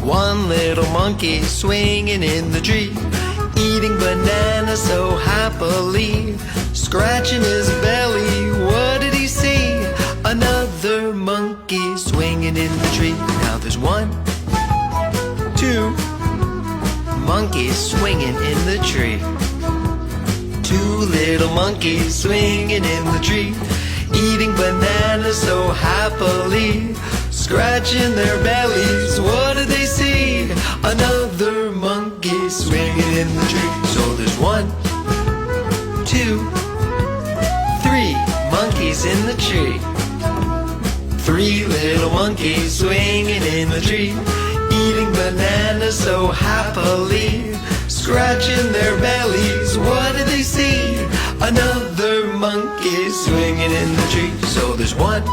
One little monkey swinging in the tree, eating bananas so happily, scratching his belly. What did he see? Another monkey swinging in the tree. Now there's 1, 2 monkeys swinging in the tree. 2 little monkeys swinging in the tree, eating bananas so happily, scratching their bellies. What did they see? Another monkey swinging in the tree. So there's 1, 2, 3 monkeys in the tree. 3 little monkeys swinging in the tree, eating bananas so happily, scratching their bellies. What did they see? Another monkey swinging in the tree. So there's 1,